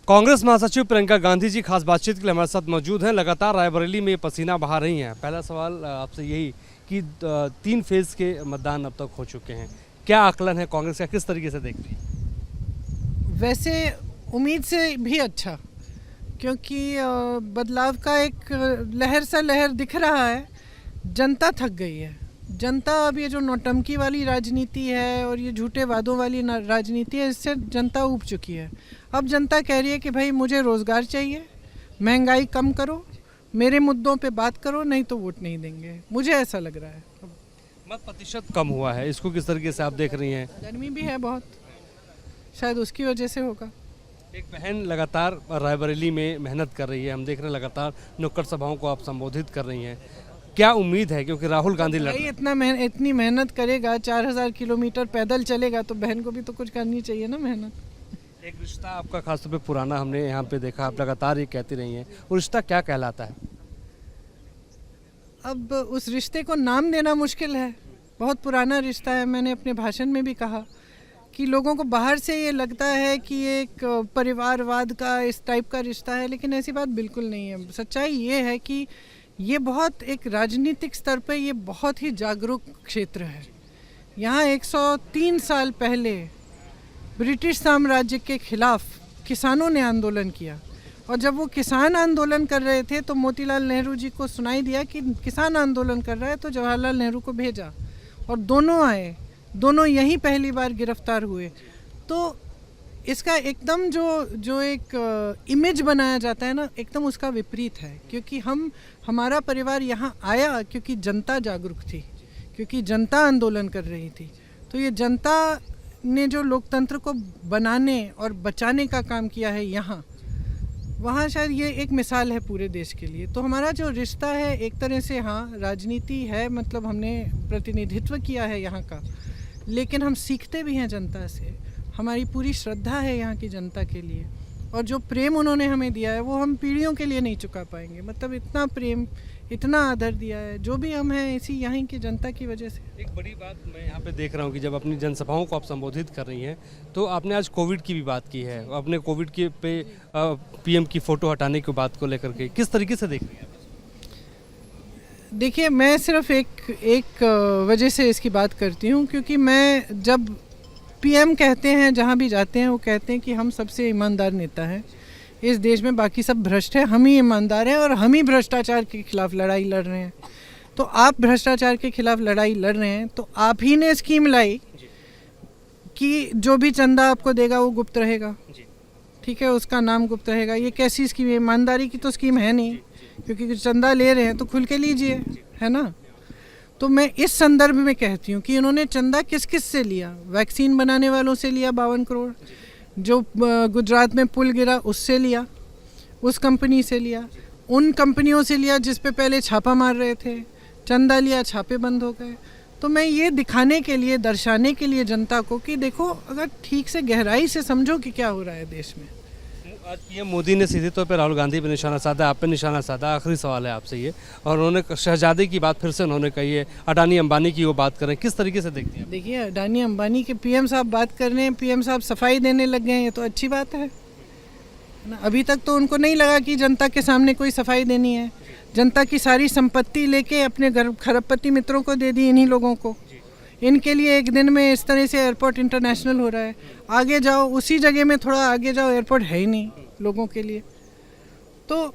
कांग्रेस महासचिव प्रियंका गांधी जी खास बातचीत के लिए हमारे साथ मौजूद हैं। लगातार रायबरेली में पसीना बहा रही हैं। पहला सवाल आपसे यही कि 3 फेज के मतदान अब तक हो चुके हैं, क्या आकलन है कांग्रेस का, किस तरीके से देख रही है? वैसे उम्मीद से भी अच्छा, क्योंकि बदलाव का एक लहर सा लहर दिख रहा है। जनता थक गई है। जनता अब ये जो नौटंकी वाली राजनीति है और ये झूठे वादों वाली राजनीति है, इससे जनता ऊब चुकी है। अब जनता कह रही है कि भाई मुझे रोज़गार चाहिए, महंगाई कम करो, मेरे मुद्दों पे बात करो, नहीं तो वोट नहीं देंगे। मुझे ऐसा लग रहा है। मत प्रतिशत कम हुआ है, इसको किस तरीके से आप देख रही हैं? गर्मी भी है बहुत, शायद उसकी वजह से होगा। एक बहन लगातार रायबरेली में मेहनत कर रही है, हम देख रहे हैं लगातार नुक्कड़ सभाओं को आप संबोधित कर रही हैं, क्या उम्मीद है? क्योंकि राहुल गांधी इतनी मेहनत करेगा, 4000 किलोमीटर पैदल चलेगा, तो बहन को भी तो कुछ करनी चाहिए ना मेहनत। एक रिश्ता आपका खासतौर पे पुराना हमने यहाँ पे देखा, आप लगातार ये कहती रही हैं, वो रिश्ता क्या कहलाता है? अब उस रिश्ते को नाम देना मुश्किल है। बहुत पुराना रिश्ता है। मैंने अपने भाषण में भी कहा कि लोगों को बाहर से ये लगता है कि ये एक परिवारवाद का इस टाइप का रिश्ता है, लेकिन ऐसी बात बिल्कुल नहीं है। सच्चाई ये है कि ये बहुत एक राजनीतिक स्तर पर ये बहुत ही जागरूक क्षेत्र है। यहाँ 103 साल पहले ब्रिटिश साम्राज्य के खिलाफ किसानों ने आंदोलन किया, और जब वो किसान आंदोलन कर रहे थे तो मोतीलाल नेहरू जी को सुनाई दिया कि किसान आंदोलन कर रहा है, तो जवाहरलाल नेहरू को भेजा और दोनों आए। दोनों यहीं पहली बार गिरफ्तार हुए। तो इसका एकदम जो एक इमेज बनाया जाता है ना, एकदम उसका विपरीत है। क्योंकि हमारा परिवार यहाँ आया क्योंकि जनता जागरूक थी, क्योंकि जनता आंदोलन कर रही थी। तो ये जनता ने जो लोकतंत्र को बनाने और बचाने का काम किया है यहाँ, वहाँ शायद ये एक मिसाल है पूरे देश के लिए। तो हमारा जो रिश्ता है एक तरह से, हाँ राजनीति है, मतलब हमने प्रतिनिधित्व किया है यहाँ का, लेकिन हम सीखते भी हैं जनता से। हमारी पूरी श्रद्धा है यहाँ की जनता के लिए, और जो प्रेम उन्होंने हमें दिया है वो हम पीढ़ियों के लिए नहीं चुका पाएंगे। मतलब इतना प्रेम, इतना आदर दिया है, जो भी हम हैं इसी यहाँ की जनता की वजह से। एक बड़ी बात मैं यहाँ पे देख रहा हूँ कि जब अपनी जनसभाओं को आप संबोधित कर रही हैं, तो आपने आज कोविड की भी बात की है। आपने कोविड के पे पीएम की फ़ोटो हटाने की बात को लेकर के किस तरीके से देख रही हैं? देखिए, मैं सिर्फ एक वजह से इसकी बात करती हूँ, क्योंकि मैं जब पीएम कहते हैं, जहाँ भी जाते हैं वो कहते हैं कि हम सबसे ईमानदार नेता हैं इस देश में, बाकी सब भ्रष्ट है, हम ही ईमानदार हैं और हम ही भ्रष्टाचार के खिलाफ लड़ाई लड़ रहे हैं। तो आप भ्रष्टाचार के खिलाफ लड़ाई लड़ रहे हैं, तो आप ही ने स्कीम लाई कि जो भी चंदा आपको देगा वो गुप्त रहेगा, ठीक है, उसका नाम गुप्त रहेगा। ये कैसी स्कीम है? ईमानदारी की तो स्कीम है नहीं, क्योंकि चंदा ले रहे हैं तो खुल के लीजिए, है ना। तो मैं इस संदर्भ में कहती हूँ कि इन्होंने चंदा किस किस से लिया? वैक्सीन बनाने वालों से लिया 52 करोड़, जो गुजरात में पुल गिरा उससे लिया, उस कंपनी से लिया, उन कंपनियों से लिया जिस पे पहले छापा मार रहे थे, चंदा लिया, छापे बंद हो गए। तो मैं ये दिखाने के लिए, दर्शाने के लिए जनता को कि देखो, अगर ठीक से गहराई से समझो कि क्या हो रहा है देश में। आज पीएम मोदी ने सीधे तौर पर राहुल गांधी पर निशाना साधा, आप पे निशाना साधा। आखिरी सवाल है आपसे ये, और उन्होंने शहजादे की बात फिर से उन्होंने कही है, अडानी अंबानी की वो बात करें, किस तरीके से देखती हैं? देखिए, अडानी अंबानी के पीएम साहब बात कर रहे हैं, पीएम साहब सफाई देने लग गए हैं, ये तो अच्छी बात है ना। अभी तक तो उनको नहीं लगा कि जनता के सामने कोई सफाई देनी है। जनता की सारी संपत्ति लेके अपने घर खरबपति मित्रों को दे दी इन्हीं लोगों को। इनके लिए एक दिन में इस तरह से एयरपोर्ट इंटरनेशनल हो रहा है। आगे जाओ, उसी जगह में थोड़ा आगे जाओ, एयरपोर्ट है ही नहीं लोगों के लिए। तो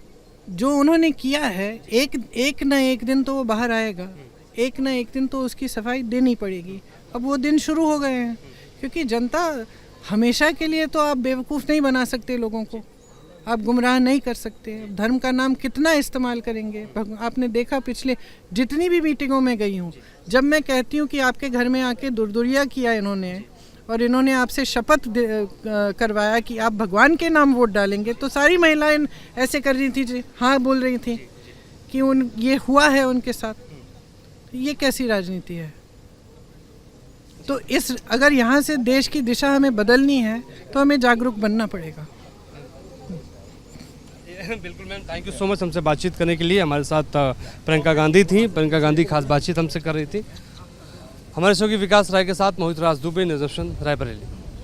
जो उन्होंने किया है, एक ना एक दिन तो वो बाहर आएगा, एक ना एक दिन तो उसकी सफाई देनी पड़ेगी। अब वो दिन शुरू हो गए हैं, क्योंकि जनता हमेशा के लिए तो आप बेवकूफ़ नहीं बना सकते लोगों को, आप गुमराह नहीं कर सकते। धर्म का नाम कितना इस्तेमाल करेंगे? आपने देखा, पिछले जितनी भी मीटिंगों में गई हूँ, जब मैं कहती हूँ कि आपके घर में आके दुर्दुरिया किया इन्होंने, और इन्होंने आपसे शपथ करवाया कि आप भगवान के नाम वोट डालेंगे, तो सारी महिलाएं ऐसे कर रही थी, हाँ बोल रही थी कि ये हुआ है उनके साथ। ये कैसी राजनीति है? तो अगर यहाँ से देश की दिशा हमें बदलनी है तो हमें जागरूक बनना पड़ेगा। बिल्कुल ma'am, thank you so much हमसे बातचीत करने के लिए। हमारे साथ प्रियंका गांधी थी, प्रियंका गांधी खास बातचीत हमसे कर रही थी। हमारे शो की विकास राय के साथ मोहित राज दुबे, न्यूज़ ऑप्शन, रायबरेली।